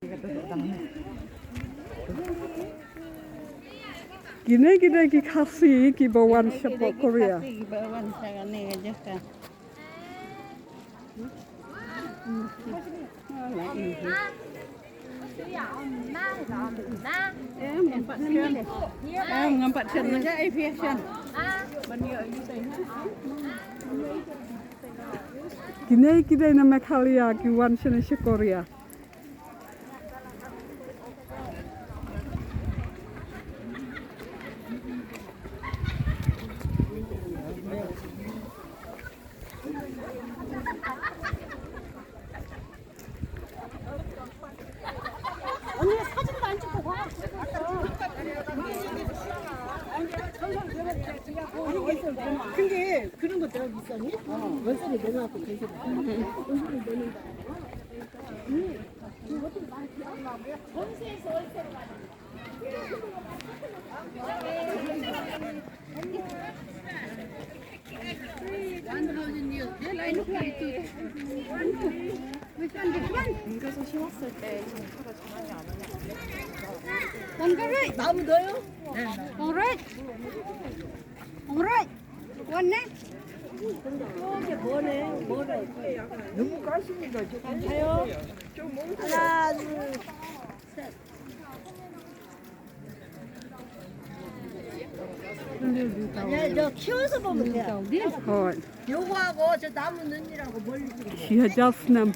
Gini ki Khasi ki bawan siapa Korea. Bawan saya ni aja kan. Ngampat sen aja aviation. Gini nama Khalia ki wan sene si Korea. 언니 사진도 안 찍고 가. 근데 그런 거 내가 있었니? 월세를 내놔갖고 계속 월세를 내는 거. 전세에서 월세로 옮겨서 심었을 때 정수가 전환이 안 오냐? 원가를 나무 넣어요? 네. alright. 원네? 이게 뭐래? 너무 가십니다. 가요? 하나, 둘, 셋. 아니야, 저 키워서 보면 돼. 어, 요거하고 저 나무 넣으라고 멀리. 시하자스남.